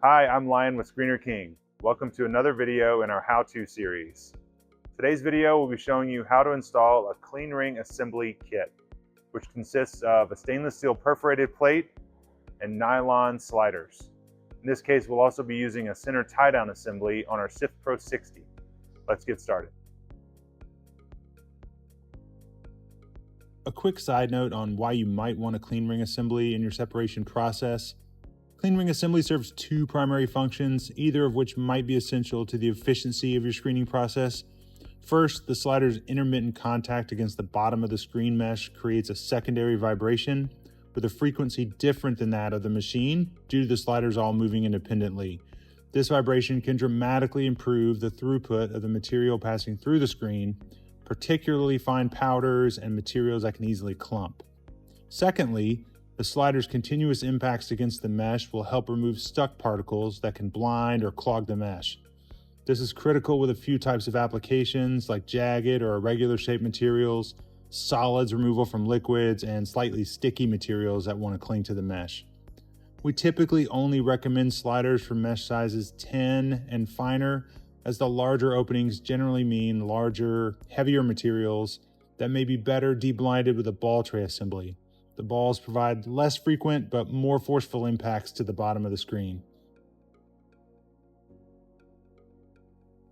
Hi, I'm Lion with ScreenerKing. Welcome to another video in our how-to series. Today's video will be showing you how to install a clean ring assembly kit, which consists of a stainless steel perforated plate and nylon sliders. In this case, we'll also be using a center tie-down assembly on our SIF Pro 60. Let's get started. A quick side note on why you might want a clean ring assembly in your separation process. Clean ring assembly serves two primary functions, either of which might be essential to the efficiency of your screening process. First, the slider's intermittent contact against the bottom of the screen mesh creates a secondary vibration with a frequency different than that of the machine due to the sliders all moving independently. This vibration can dramatically improve the throughput of the material passing through the screen, particularly fine powders and materials that can easily clump. Secondly, the slider's continuous impacts against the mesh will help remove stuck particles that can blind or clog the mesh. This is critical with a few types of applications like jagged or irregular shaped materials, solids removal from liquids, and slightly sticky materials that want to cling to the mesh. We typically only recommend sliders for mesh sizes 10 and finer, as the larger openings generally mean larger, heavier materials that may be better deblinded with a ball tray assembly. The balls provide less frequent but more forceful impacts to the bottom of the screen.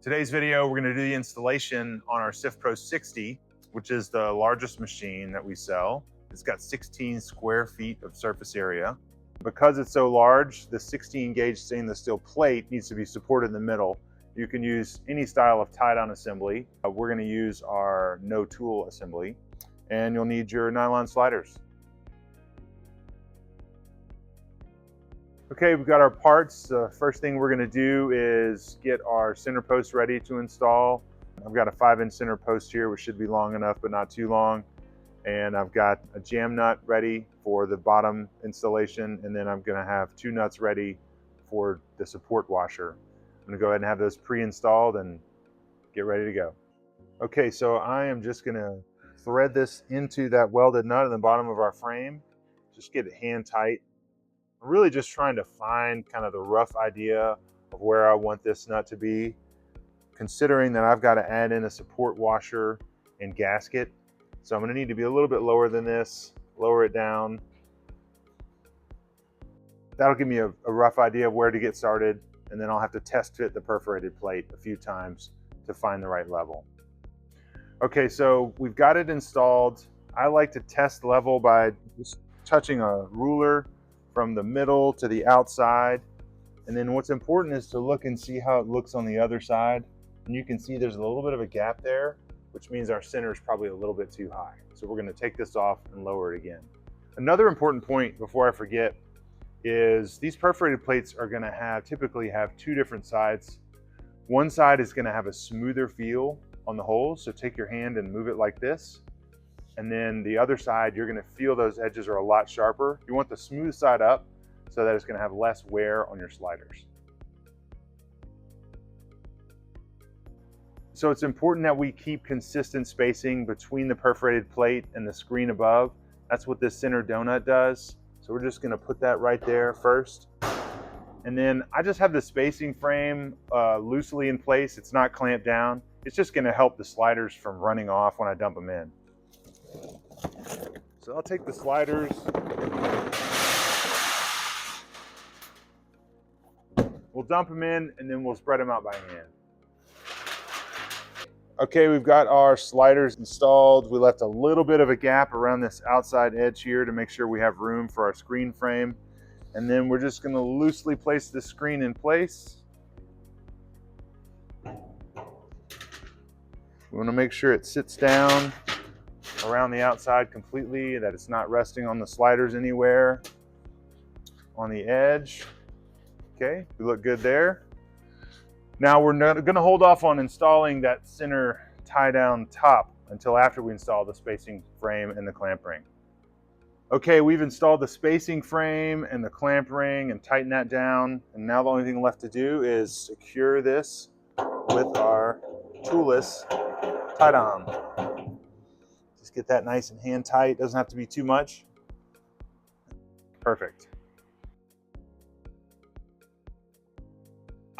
Today's video, we're going to do the installation on our SIF Pro 60, which is the largest machine that we sell. It's got 16 square feet of surface area. Because it's so large, the 16 gauge stainless steel plate needs to be supported in the middle. You can use any style of tie-down assembly. We're going to use our no tool assembly, and you'll need your nylon sliders. Okay, we've got our parts. The first thing we're going to do is get our center post ready to install. I've got a 5-inch center post here, which should be long enough but not too long. And I've got a jam nut ready for the bottom installation, and then I'm going to have 2 nuts ready for the support washer. I'm going to go ahead and have those pre-installed and get ready to go. Okay, so I am just going to thread this into that welded nut in the bottom of our frame. Just get it hand tight. I'm really just trying to find kind of the rough idea of where I want this nut to be, considering that I've got to add in a support washer and gasket. So I'm going to need to be a little bit lower than this, lower it down. That'll give me a rough idea of where to get started, and then I'll have to test fit the perforated plate a few times to find the right level. Okay, so we've got it installed. I like to test level by just touching a ruler from the middle to the outside. And then what's important is to look and see how it looks on the other side. And you can see there's a little bit of a gap there, which means our center is probably a little bit too high. So we're going to take this off and lower it again. Another important point before I forget is these perforated plates are going to typically have 2 different sides. One side is going to have a smoother feel on the holes. So take your hand and move it like this. And then the other side, you're going to feel those edges are a lot sharper. You want the smooth side up so that it's going to have less wear on your sliders. So it's important that we keep consistent spacing between the perforated plate and the screen above. That's what this center donut does. So we're just going to put that right there first. And then I just have the spacing frame loosely in place. It's not clamped down. It's just going to help the sliders from running off when I dump them in. So I'll take the sliders, we'll dump them in, and then we'll spread them out by hand. Okay, we've got our sliders installed. We left a little bit of a gap around this outside edge here to make sure we have room for our screen frame. And then we're just going to loosely place the screen in place. We want to make sure it sits down around the outside completely, that it's not resting on the sliders anywhere on the edge. Okay, we look good there. Now we're going to hold off on installing that center tie-down top until after we install the spacing frame and the clamp ring. Okay, we've installed the spacing frame and the clamp ring and tightened that down, and now the only thing left to do is secure this with our toolless tie-down. Just get that nice and hand tight. Doesn't have to be too much. Perfect.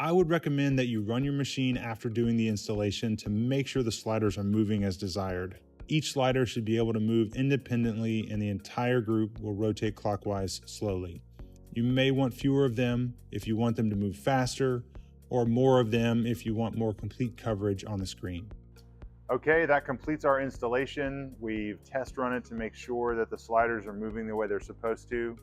I would recommend that you run your machine after doing the installation to make sure the sliders are moving as desired. Each slider should be able to move independently and the entire group will rotate clockwise slowly. You may want fewer of them if you want them to move faster, or more of them if you want more complete coverage on the screen. Okay, that completes our installation. We've test run it to make sure that the sliders are moving the way they're supposed to.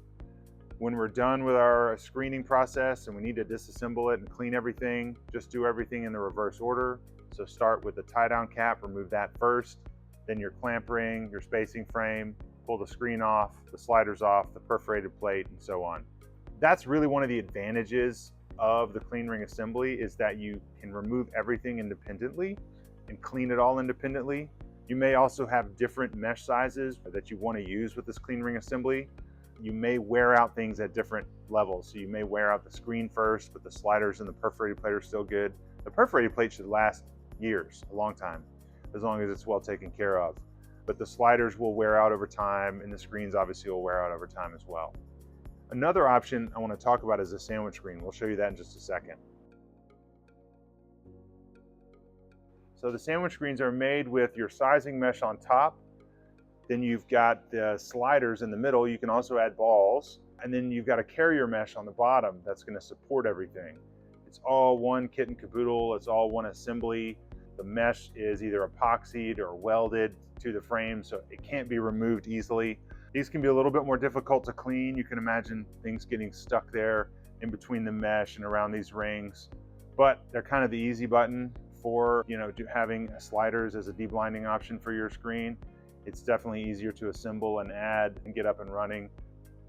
When we're done with our screening process and we need to disassemble it and clean everything, just do everything in the reverse order. So start with the tie down cap, remove that first, then your clamp ring, your spacing frame, pull the screen off, the sliders off, the perforated plate, and so on. That's really one of the advantages of the clean ring assembly, is that you can remove everything independently and clean it all independently. You may also have different mesh sizes that you want to use with this clean ring assembly. You may wear out things at different levels. So you may wear out the screen first, but the sliders and the perforated plate are still good. The perforated plate should last years, a long time, as long as it's well taken care of. But the sliders will wear out over time, and the screens obviously will wear out over time as well. Another option I want to talk about is a sandwich screen. We'll show you that in just a second. So the sandwich screens are made with your sizing mesh on top. Then you've got the sliders in the middle. You can also add balls. And then you've got a carrier mesh on the bottom that's going to support everything. It's all one kit and caboodle. It's all one assembly. The mesh is either epoxied or welded to the frame, so it can't be removed easily. These can be a little bit more difficult to clean. You can imagine things getting stuck there in between the mesh and around these rings, but they're kind of the easy button for, having sliders as a deblinding option for your screen. It's definitely easier to assemble and add and get up and running.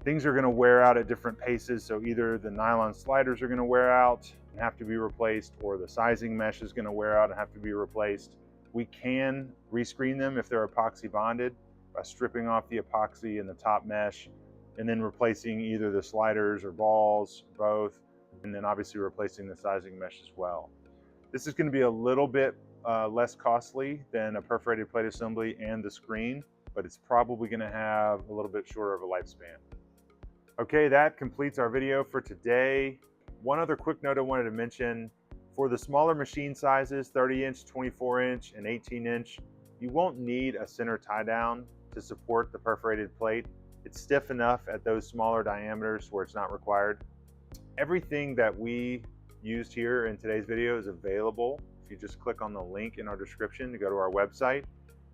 Things are going to wear out at different paces, so either the nylon sliders are going to wear out and have to be replaced, or the sizing mesh is going to wear out and have to be replaced. We can rescreen them if they're epoxy bonded by stripping off the epoxy and the top mesh and then replacing either the sliders or balls, both, and then obviously replacing the sizing mesh as well. This is going to be a little bit less costly than a perforated plate assembly and the screen, but it's probably going to have a little bit shorter of a lifespan. Okay, that completes our video for today. One other quick note I wanted to mention: for the smaller machine sizes, 30-inch, 24-inch, and 18-inch, you won't need a center tie down to support the perforated plate. It's stiff enough at those smaller diameters where it's not required. Everything that we used here in today's video is available. If you just click on the link in our description to go to our website.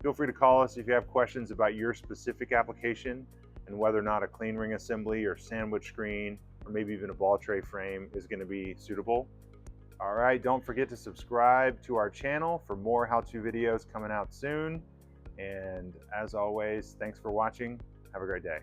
Feel free to call us if you have questions about your specific application and whether or not a clean ring assembly or sandwich screen or maybe even a ball tray frame is going to be suitable. All right, don't forget to subscribe to our channel for more how-to videos coming out soon. And as always, thanks for watching. Have a great day.